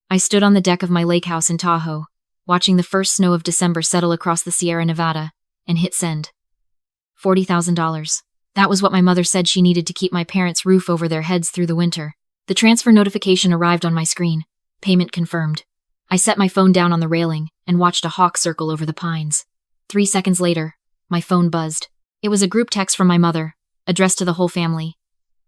I stood on the deck of my lake house in Tahoe, watching the first snow of December settle across the Sierra Nevada, and hit send. $40,000. That was what my mother said she needed to keep my parents' roof over their heads through the winter. The transfer notification arrived on my screen. Payment confirmed. I set my phone down on the railing and watched a hawk circle over the pines. 3 seconds later, my phone buzzed. It was a group text from my mother, addressed to the whole family.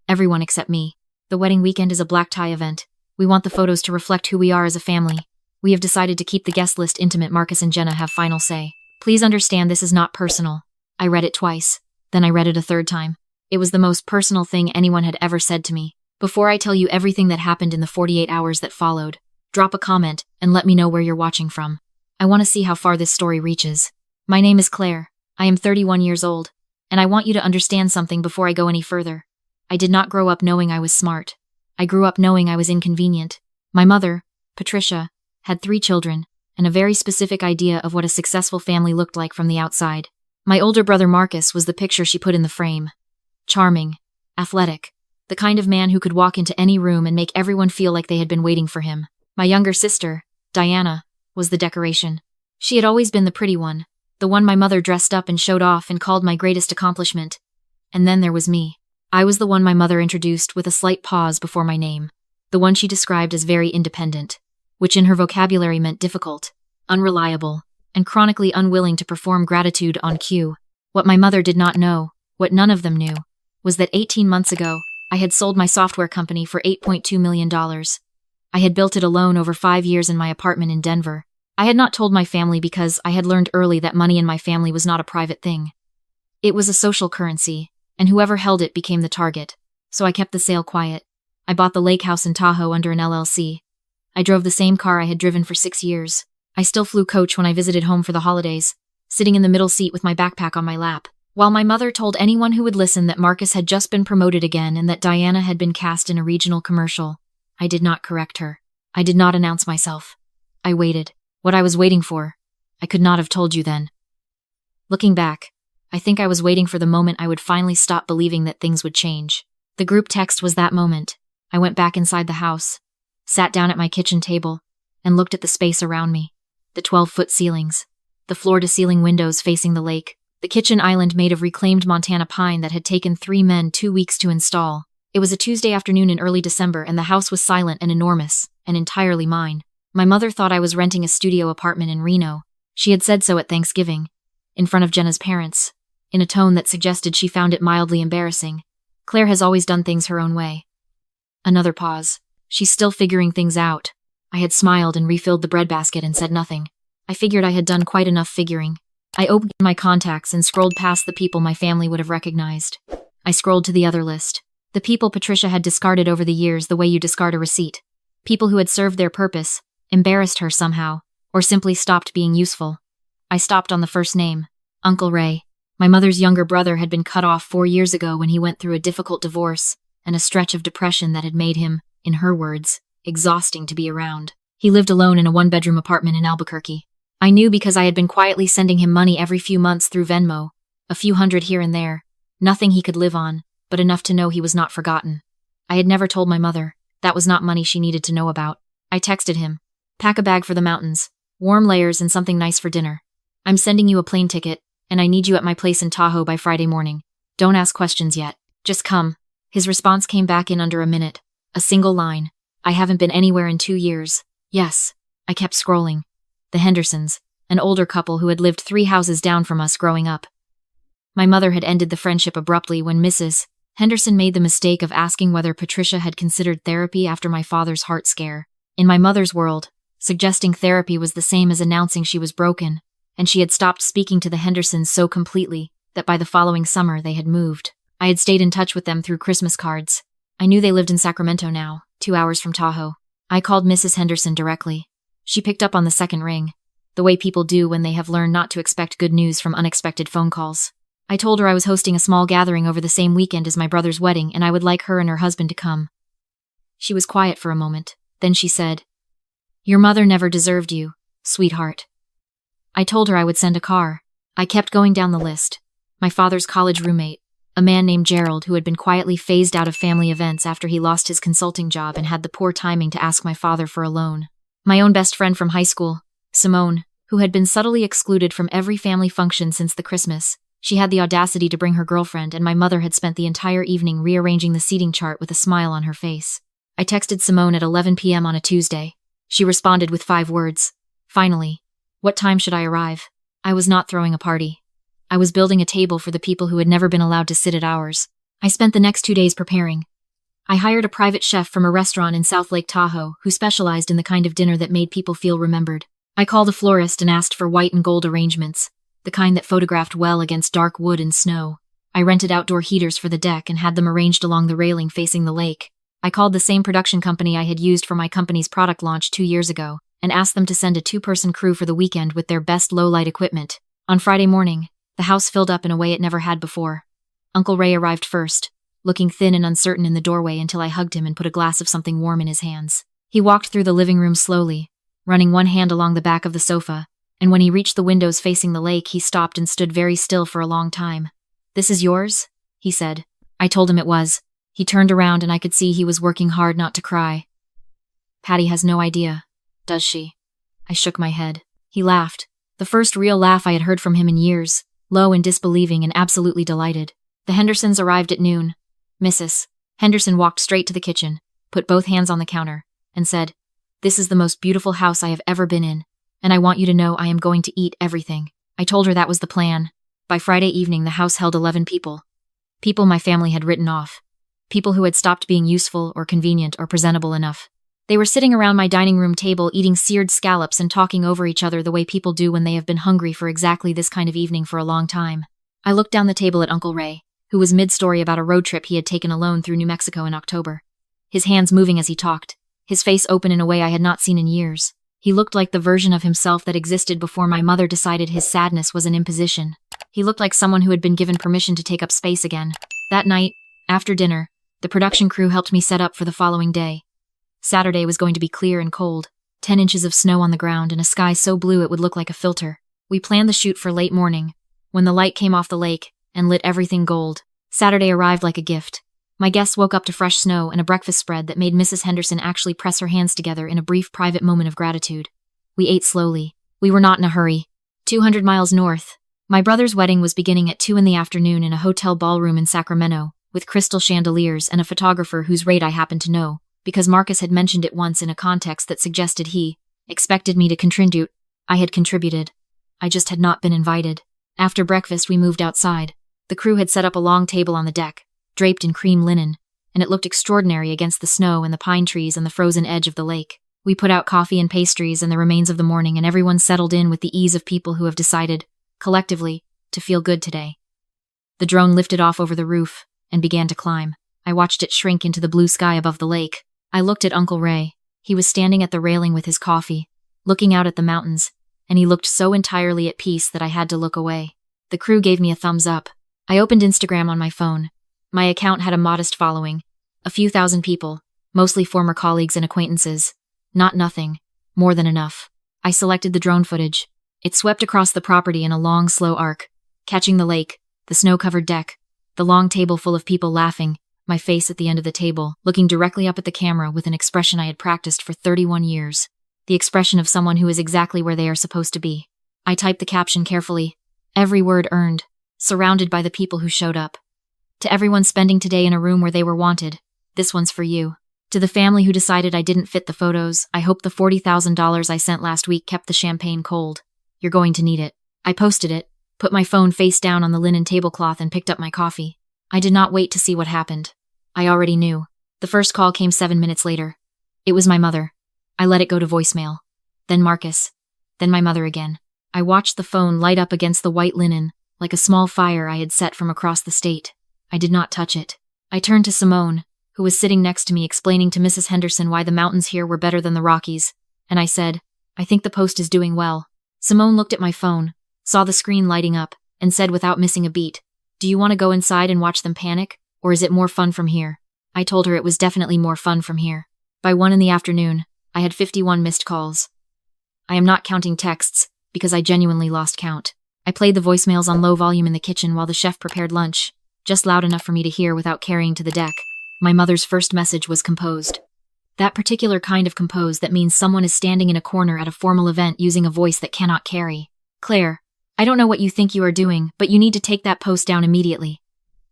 Everyone except me. The wedding weekend is a black tie event. We want the photos to reflect who we are as a family. We have decided to keep the guest list intimate. Marcus and Jenna have final say. Please understand this is not personal. I read it twice. Then I read it a third time. It was the most personal thing anyone had ever said to me. Before I tell you everything that happened in the 48 hours that followed, drop a comment and let me know where you're watching from. I want to see how far this story reaches. My name is Claire. I am 31 years old, and I want you to understand something before I go any further. I did not grow up knowing I was smart. I grew up knowing I was inconvenient. My mother, Patricia, had 3 children, and a very specific idea of what a successful family looked like from the outside. My older brother Marcus was the picture she put in the frame. Charming, athletic, the kind of man who could walk into any room and make everyone feel like they had been waiting for him. My younger sister, Diana, was the decoration. She had always been the pretty one, the one my mother dressed up and showed off and called my greatest accomplishment. And then there was me. I was the one my mother introduced with a slight pause before my name, the one she described as very independent, which in her vocabulary meant difficult, unreliable, and chronically unwilling to perform gratitude on cue. What my mother did not know, what none of them knew, was that 18 months ago, I had sold my software company for $8.2 million. I had built it alone over 5 years in my apartment in Denver. I had not told my family because I had learned early that money in my family was not a private thing. It was a social currency, and whoever held it became the target. So I kept the sale quiet. I bought the lake house in Tahoe under an LLC. I drove the same car I had driven for 6 years. I still flew coach when I visited home for the holidays, sitting in the middle seat with my backpack on my lap. While my mother told anyone who would listen that Marcus had just been promoted again and that Diana had been cast in a regional commercial, I did not correct her. I did not announce myself. I waited. What I was waiting for, I could not have told you then. Looking back, I think I was waiting for the moment I would finally stop believing that things would change. The group text was that moment. I went back inside the house, sat down at my kitchen table, and looked at the space around me. The 12-foot ceilings, the floor-to-ceiling windows facing the lake, the kitchen island made of reclaimed Montana pine that had taken 3 men 2 weeks to install. It was a Tuesday afternoon in early December, and the house was silent and enormous, and entirely mine. My mother thought I was renting a studio apartment in Reno. She had said so at Thanksgiving, in front of Jenna's parents, in a tone that suggested she found it mildly embarrassing. Claire has always done things her own way. Another pause. She's still figuring things out. I had smiled and refilled the breadbasket and said nothing. I figured I had done quite enough figuring. I opened my contacts and scrolled past the people my family would have recognized. I scrolled to the other list. The people Patricia had discarded over the years the way you discard a receipt. People who had served their purpose, embarrassed her somehow, or simply stopped being useful. I stopped on the first name, Uncle Ray. My mother's younger brother had been cut off 4 years ago when he went through a difficult divorce and a stretch of depression that had made him, in her words, exhausting to be around. He lived alone in a 1-bedroom apartment in Albuquerque. I knew because I had been quietly sending him money every few months through Venmo, a few hundred here and there, nothing he could live on, but enough to know he was not forgotten. I had never told my mother. That was not money she needed to know about. I texted him, "Pack a bag for the mountains, warm layers and something nice for dinner. I'm sending you a plane ticket, and I need you at my place in Tahoe by Friday morning. Don't ask questions yet. Just come." His response came back in under a minute. A single line. "I haven't been anywhere in 2 years. Yes." I kept scrolling. The Hendersons, an older couple who had lived 3 houses down from us growing up. My mother had ended the friendship abruptly when Mrs. Henderson made the mistake of asking whether Patricia had considered therapy after my father's heart scare. In my mother's world, suggesting therapy was the same as announcing she was broken, and she had stopped speaking to the Hendersons so completely that by the following summer they had moved. I had stayed in touch with them through Christmas cards. I knew they lived in Sacramento now, 2 hours from Tahoe. I called Mrs. Henderson directly. She picked up on the second ring, the way people do when they have learned not to expect good news from unexpected phone calls. I told her I was hosting a small gathering over the same weekend as my brother's wedding and I would like her and her husband to come. She was quiet for a moment. Then she said, "Your mother never deserved you, sweetheart." I told her I would send a car. I kept going down the list. My father's college roommate, a man named Gerald who had been quietly phased out of family events after he lost his consulting job and had the poor timing to ask my father for a loan. My own best friend from high school, Simone, who had been subtly excluded from every family function since the Christmas. She had the audacity to bring her girlfriend, and my mother had spent the entire evening rearranging the seating chart with a smile on her face. I texted Simone at 11 p.m. on a Tuesday. She responded with 5 words. Finally. What time should I arrive? I was not throwing a party. I was building a table for the people who had never been allowed to sit at ours. I spent the next 2 days preparing. I hired a private chef from a restaurant in South Lake Tahoe who specialized in the kind of dinner that made people feel remembered. I called a florist and asked for white and gold arrangements, the kind that photographed well against dark wood and snow. I rented outdoor heaters for the deck and had them arranged along the railing facing the lake. I called the same production company I had used for my company's product launch 2 years ago and asked them to send a 2-person crew for the weekend with their best low-light equipment. On Friday morning, the house filled up in a way it never had before. Uncle Ray arrived first, looking thin and uncertain in the doorway until I hugged him and put a glass of something warm in his hands. He walked through the living room slowly, running one hand along the back of the sofa, and when he reached the windows facing the lake, he stopped and stood very still for a long time. "This is yours?" he said. I told him it was. He turned around and I could see he was working hard not to cry. "Patty has no idea, does she?" I shook my head. He laughed, the first real laugh I had heard from him in years, low and disbelieving and absolutely delighted. The Hendersons arrived at noon. Mrs. Henderson walked straight to the kitchen, put both hands on the counter, and said, "This is the most beautiful house I have ever been in, and I want you to know I am going to eat everything." I told her that was the plan. By Friday evening, the house held 11 people. People my family had written off. People who had stopped being useful or convenient or presentable enough. They were sitting around my dining room table eating seared scallops and talking over each other the way people do when they have been hungry for exactly this kind of evening for a long time. I looked down the table at Uncle Ray, who was mid-story about a road trip he had taken alone through New Mexico in October. His hands moving as he talked, his face open in a way I had not seen in years. He looked like the version of himself that existed before my mother decided his sadness was an imposition. He looked like someone who had been given permission to take up space again. That night, after dinner, the production crew helped me set up for the following day. Saturday was going to be clear and cold, 10 inches of snow on the ground and a sky so blue it would look like a filter. We planned the shoot for late morning, when the light came off the lake and lit everything gold. Saturday arrived like a gift. My guests woke up to fresh snow and a breakfast spread that made Mrs. Henderson actually press her hands together in a brief private moment of gratitude. We ate slowly. We were not in a hurry. 200 miles north, my brother's wedding was beginning at 2 in the afternoon in a hotel ballroom in Sacramento, with crystal chandeliers and a photographer whose rate I happened to know, because Marcus had mentioned it once in a context that suggested he expected me to contribute. I had contributed. I just had not been invited. After breakfast, we moved outside. The crew had set up a long table on the deck, draped in cream linen, and it looked extraordinary against the snow and the pine trees and the frozen edge of the lake. We put out coffee and pastries and the remains of the morning, and everyone settled in with the ease of people who have decided, collectively, to feel good today. The drone lifted off over the roof and began to climb. I watched it shrink into the blue sky above the lake. I looked at Uncle Ray. He was standing at the railing with his coffee, looking out at the mountains, and he looked so entirely at peace that I had to look away. The crew gave me a thumbs up. I opened Instagram on my phone. My account had a modest following, a few thousand people, mostly former colleagues and acquaintances. Not nothing, more than enough. I selected the drone footage. It swept across the property in a long, slow arc, catching the lake, the snow-covered deck, the long table full of people laughing, my face at the end of the table, looking directly up at the camera with an expression I had practiced for 31 years. The expression of someone who is exactly where they are supposed to be. I typed the caption carefully, every word earned, surrounded by the people who showed up. To everyone spending today in a room where they were wanted, this one's for you. To the family who decided I didn't fit the photos, I hope the $40,000 I sent last week kept the champagne cold. You're going to need it. I posted it, put my phone face down on the linen tablecloth and picked up my coffee. I did not wait to see what happened. I already knew. The first call came 7 minutes later. It was my mother. I let it go to voicemail. Then Marcus. Then my mother again. I watched the phone light up against the white linen, like a small fire I had set from across the state. I did not touch it. I turned to Simone, who was sitting next to me explaining to Mrs. Henderson why the mountains here were better than the Rockies, and I said, "I think the post is doing well." Simone looked at my phone, saw the screen lighting up, and said without missing a beat, "Do you want to go inside and watch them panic, or is it more fun from here?" I told her it was definitely more fun from here. By 1 in the afternoon, I had 51 missed calls. I am not counting texts, because I genuinely lost count. I played the voicemails on low volume in the kitchen while the chef prepared lunch, just loud enough for me to hear without carrying to the deck. My mother's first message was composed. That particular kind of composed that means someone is standing in a corner at a formal event using a voice that cannot carry. Claire, I don't know what you think you are doing, but you need to take that post down immediately.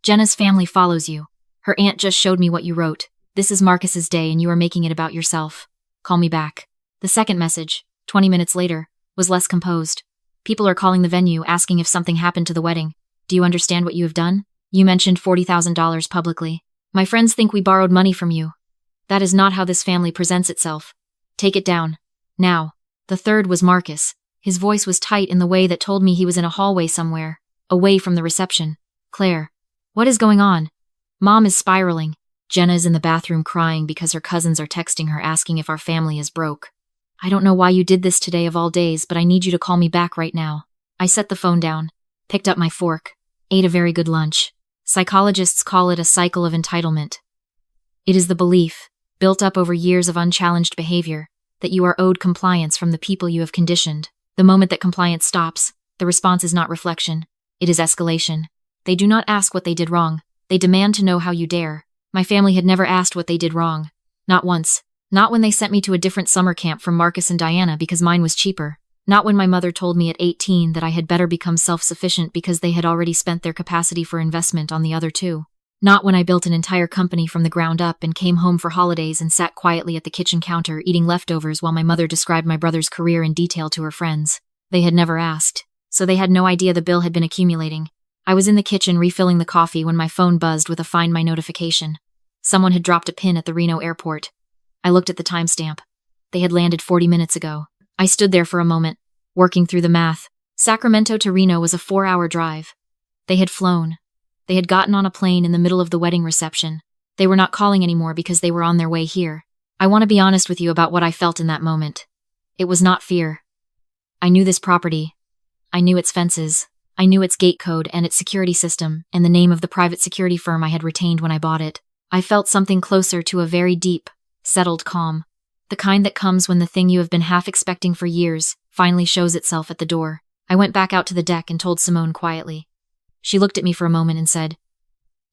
Jenna's family follows you. Her aunt just showed me what you wrote. This is Marcus's day and you are making it about yourself. Call me back. The second message, 20 minutes later, was less composed. People are calling the venue asking if something happened to the wedding. Do you understand what you have done? You mentioned $40,000 publicly. My friends think we borrowed money from you. That is not how this family presents itself. Take it down. Now. The third was Marcus. His voice was tight in the way that told me he was in a hallway somewhere, away from the reception. Claire. What is going on? Mom is spiraling. Jenna is in the bathroom crying because her cousins are texting her asking if our family is broke. I don't know why you did this today of all days, but I need you to call me back right now. I set the phone down, picked up my fork, ate a very good lunch. Psychologists call it a cycle of entitlement. It is the belief, built up over years of unchallenged behavior, that you are owed compliance from the people you have conditioned. The moment that compliance stops, the response is not reflection, it is escalation. They do not ask what they did wrong, they demand to know how you dare. My family had never asked what they did wrong. Not once. Not when they sent me to a different summer camp from Marcus and Diana because mine was cheaper. Not when my mother told me at 18 that I had better become self-sufficient because they had already spent their capacity for investment on the other two. Not when I built an entire company from the ground up and came home for holidays and sat quietly at the kitchen counter eating leftovers while my mother described my brother's career in detail to her friends. They had never asked, so they had no idea the bill had been accumulating. I was in the kitchen refilling the coffee when my phone buzzed with a Find My notification. Someone had dropped a pin at the Reno airport. I looked at the timestamp. They had landed 40 minutes ago. I stood there for a moment, working through the math. Sacramento to Reno was a 4-hour drive. They had flown. They had gotten on a plane in the middle of the wedding reception. They were not calling anymore because they were on their way here. I want to be honest with you about what I felt in that moment. It was not fear. I knew this property. I knew its fences. I knew its gate code and its security system and the name of the private security firm I had retained when I bought it. I felt something closer to a very deep, settled calm. The kind that comes when the thing you have been half expecting for years finally shows itself at the door. I went back out to the deck and told Simone quietly. She looked at me for a moment and said,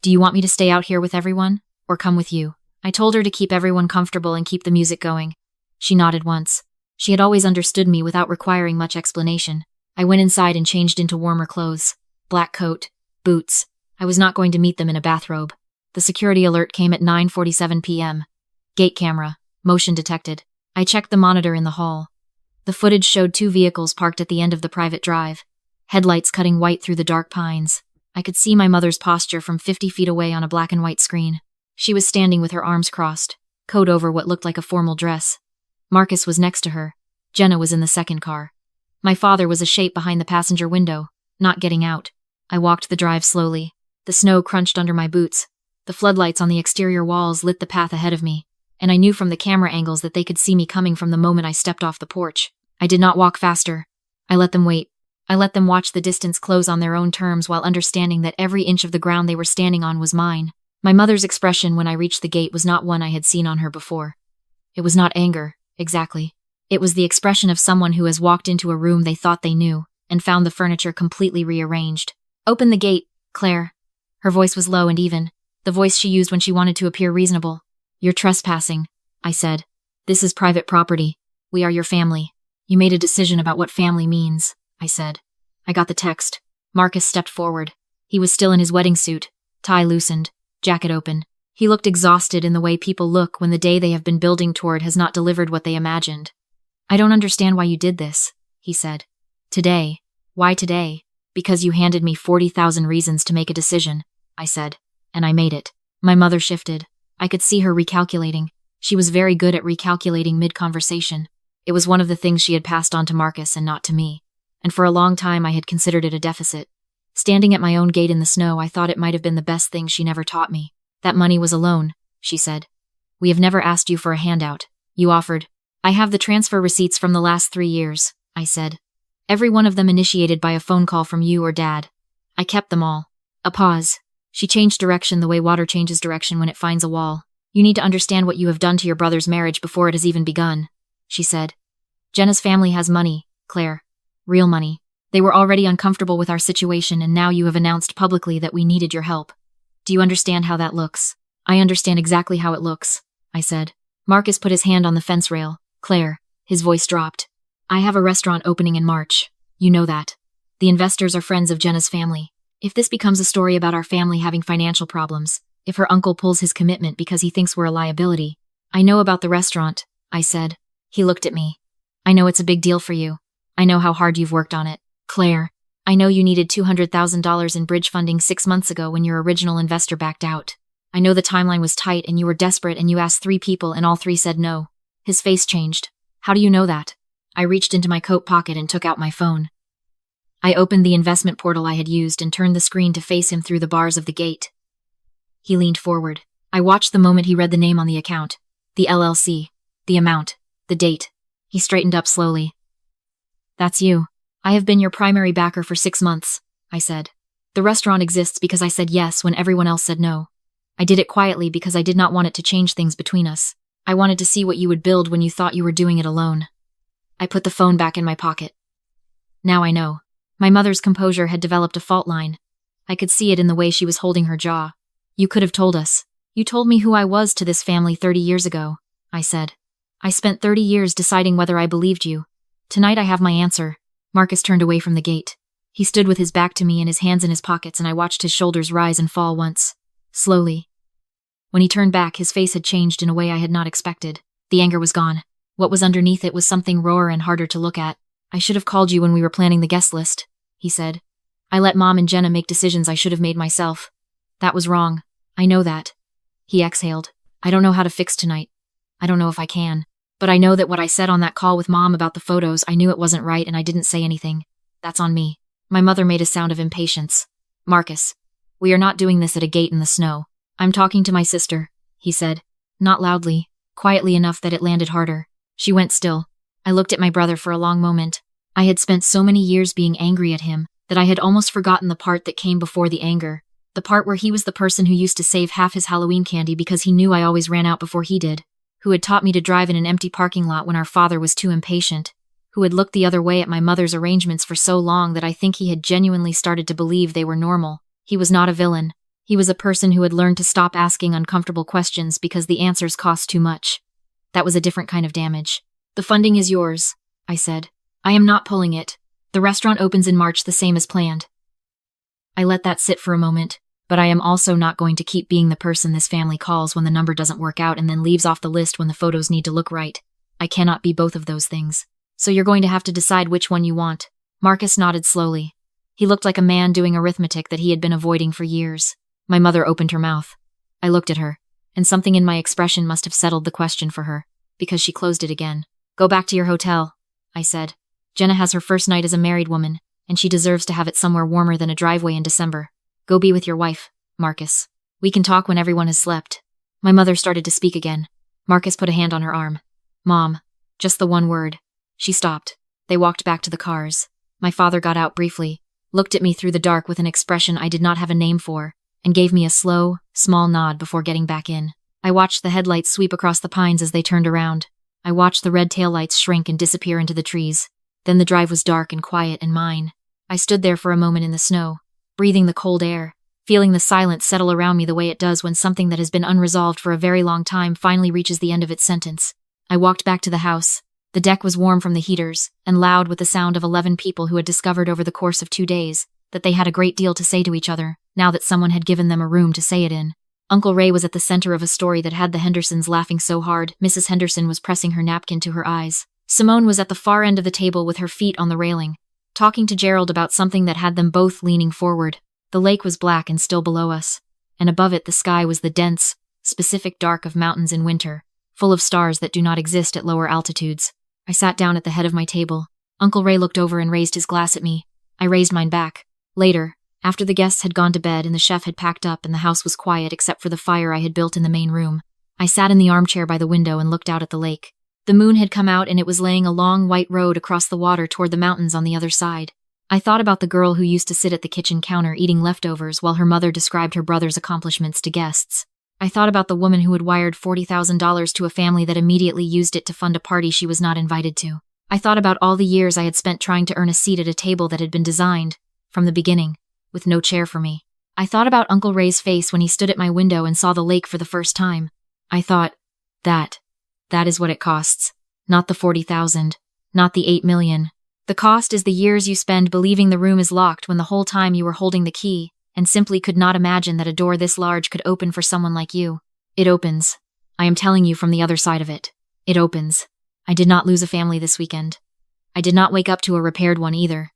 "Do you want me to stay out here with everyone, or come with you?" I told her to keep everyone comfortable and keep the music going. She nodded once. She had always understood me without requiring much explanation. I went inside and changed into warmer clothes. Black coat, boots. I was not going to meet them in a bathrobe. The security alert came at 9:47 p.m. Gate camera. Motion detected. I checked the monitor in the hall. The footage showed 2 vehicles parked at the end of the private drive. Headlights cutting white through the dark pines. I could see my mother's posture from 50 feet away on a black and white screen. She was standing with her arms crossed, coat over what looked like a formal dress. Marcus was next to her. Jenna was in the second car. My father was a shape behind the passenger window, not getting out. I walked the drive slowly. The snow crunched under my boots. The floodlights on the exterior walls lit the path ahead of me, and I knew from the camera angles that they could see me coming from the moment I stepped off the porch. I did not walk faster. I let them wait. I let them watch the distance close on their own terms while understanding that every inch of the ground they were standing on was mine. My mother's expression when I reached the gate was not one I had seen on her before. It was not anger, exactly. It was the expression of someone who has walked into a room they thought they knew, and found the furniture completely rearranged. "Open the gate, Claire." Her voice was low and even, the voice she used when she wanted to appear reasonable. "You're trespassing," I said. "This is private property. We are your family. You made a decision about what family means," I said. I got the text. Marcus stepped forward. He was still in his wedding suit, tie loosened, jacket open. He looked exhausted in the way people look when the day they have been building toward has not delivered what they imagined. "I don't understand why you did this," he said. "Today. Why today?" "Because you handed me 40,000 reasons to make a decision," I said. And I made it. My mother shifted. I could see her recalculating. She was very good at recalculating mid-conversation. It was one of the things she had passed on to Marcus and not to me. And for a long time I had considered it a deficit. Standing at my own gate in the snow, I thought it might have been the best thing she never taught me. "That money was a loan," she said. "We have never asked you for a handout. You offered." "I have the transfer receipts from the last 3 years," I said. "Every one of them initiated by a phone call from you or Dad. I kept them all." A pause. She changed direction the way water changes direction when it finds a wall. "You need to understand what you have done to your brother's marriage before it has even begun," she said. "Jenna's family has money, Claire. Real money. They were already uncomfortable with our situation and now you have announced publicly that we needed your help. Do you understand how that looks?" "I understand exactly how it looks," I said. Marcus put his hand on the fence rail. Claire, his voice dropped. I have a restaurant opening in March. You know that. The investors are friends of Jenna's family. If this becomes a story about our family having financial problems, if her uncle pulls his commitment because he thinks we're a liability. I know about the restaurant, I said. He looked at me. I know it's a big deal for you. I know how hard you've worked on it. Claire, I know you needed $200,000 in bridge funding 6 months ago when your original investor backed out. I know the timeline was tight and you were desperate and you asked 3 people and all 3 said no. His face changed. How do you know that? I reached into my coat pocket and took out my phone. I opened the investment portal I had used and turned the screen to face him through the bars of the gate. He leaned forward. I watched the moment he read the name on the account, the LLC, the amount, the date. He straightened up slowly. That's you. I have been your primary backer for 6 months, I said. The restaurant exists because I said yes when everyone else said no. I did it quietly because I did not want it to change things between us. I wanted to see what you would build when you thought you were doing it alone. I put the phone back in my pocket. Now I know. My mother's composure had developed a fault line. I could see it in the way she was holding her jaw. You could have told us. You told me who I was to this family 30 years ago, I said. I spent 30 years deciding whether I believed you. Tonight I have my answer. Marcus turned away from the gate. He stood with his back to me and his hands in his pockets, and I watched his shoulders rise and fall once. Slowly. When he turned back, his face had changed in a way I had not expected. The anger was gone. What was underneath it was something rawer and harder to look at. I should have called you when we were planning the guest list, he said. I let Mom and Jenna make decisions I should have made myself. That was wrong. I know that. He exhaled. I don't know how to fix tonight. I don't know if I can. But I know that what I said on that call with Mom about the photos, I knew it wasn't right and I didn't say anything. That's on me. My mother made a sound of impatience. Marcus, we are not doing this at a gate in the snow. I'm talking to my sister, he said. Not loudly, quietly enough that it landed harder. She went still. I looked at my brother for a long moment. I had spent so many years being angry at him that I had almost forgotten the part that came before the anger. The part where he was the person who used to save half his Halloween candy because he knew I always ran out before he did. Who had taught me to drive in an empty parking lot when our father was too impatient. Who had looked the other way at my mother's arrangements for so long that I think he had genuinely started to believe they were normal. He was not a villain. He was a person who had learned to stop asking uncomfortable questions because the answers cost too much. That was a different kind of damage. The funding is yours, I said. I am not pulling it. The restaurant opens in March the same as planned. I let that sit for a moment, but I am also not going to keep being the person this family calls when the number doesn't work out and then leaves off the list when the photos need to look right. I cannot be both of those things. So you're going to have to decide which one you want. Marcus nodded slowly. He looked like a man doing arithmetic that he had been avoiding for years. My mother opened her mouth. I looked at her, and something in my expression must have settled the question for her, because she closed it again. Go back to your hotel, I said. Jenna has her first night as a married woman, and she deserves to have it somewhere warmer than a driveway in December. Go be with your wife, Marcus. We can talk when everyone has slept. My mother started to speak again. Marcus put a hand on her arm. Mom, just the one word. She stopped. They walked back to the cars. My father got out briefly, looked at me through the dark with an expression I did not have a name for, and gave me a slow, small nod before getting back in. I watched the headlights sweep across the pines as they turned around. I watched the red taillights shrink and disappear into the trees. Then the drive was dark and quiet and mine. I stood there for a moment in the snow, breathing the cold air, feeling the silence settle around me the way it does when something that has been unresolved for a very long time finally reaches the end of its sentence. I walked back to the house. The deck was warm from the heaters, and loud with the sound of 11 people who had discovered over the course of 2 days that they had a great deal to say to each other, now that someone had given them a room to say it in. Uncle Ray was at the center of a story that had the Hendersons laughing so hard Mrs. Henderson was pressing her napkin to her eyes. Simone was at the far end of the table with her feet on the railing, talking to Gerald about something that had them both leaning forward. The lake was black and still below us, and above it the sky was the dense, specific dark of mountains in winter, full of stars that do not exist at lower altitudes. I sat down at the head of my table. Uncle Ray looked over and raised his glass at me. I raised mine back. Later, after the guests had gone to bed and the chef had packed up and the house was quiet except for the fire I had built in the main room, I sat in the armchair by the window and looked out at the lake. The moon had come out and it was laying a long white road across the water toward the mountains on the other side. I thought about the girl who used to sit at the kitchen counter eating leftovers while her mother described her brother's accomplishments to guests. I thought about the woman who had wired $40,000 to a family that immediately used it to fund a party she was not invited to. I thought about all the years I had spent trying to earn a seat at a table that had been designed, from the beginning, with no chair for me. I thought about Uncle Ray's face when he stood at my window and saw the lake for the first time. I thought, that That is what it costs. Not the 40,000. Not the 8 million. The cost is the years you spend believing the room is locked when the whole time you were holding the key, and simply could not imagine that a door this large could open for someone like you. It opens. I am telling you from the other side of it. It opens. I did not lose a family this weekend. I did not wake up to a repaired one either.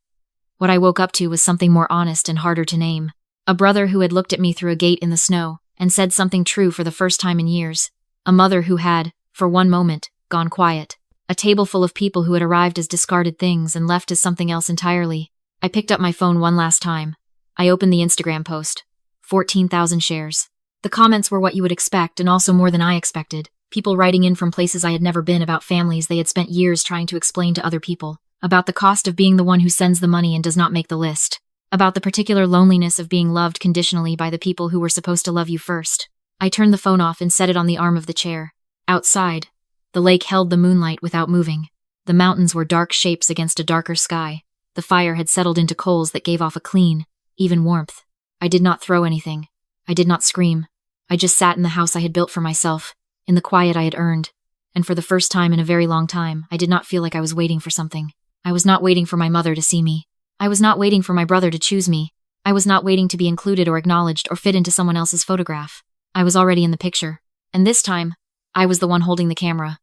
What I woke up to was something more honest and harder to name. A brother who had looked at me through a gate in the snow and said something true for the first time in years. A mother who had, for one moment, gone quiet. A table full of people who had arrived as discarded things and left as something else entirely. I picked up my phone one last time. I opened the Instagram post. 14,000 shares. The comments were what you would expect, and also more than I expected. People writing in from places I had never been about families they had spent years trying to explain to other people. About the cost of being the one who sends the money and does not make the list. About the particular loneliness of being loved conditionally by the people who were supposed to love you first. I turned the phone off and set it on the arm of the chair. Outside, the lake held the moonlight without moving. The mountains were dark shapes against a darker sky. The fire had settled into coals that gave off a clean, even warmth. I did not throw anything. I did not scream. I just sat in the house I had built for myself, in the quiet I had earned, and for the first time in a very long time, I did not feel like I was waiting for something. I was not waiting for my mother to see me. I was not waiting for my brother to choose me. I was not waiting to be included or acknowledged or fit into someone else's photograph. I was already in the picture. And this time, I was the one holding the camera.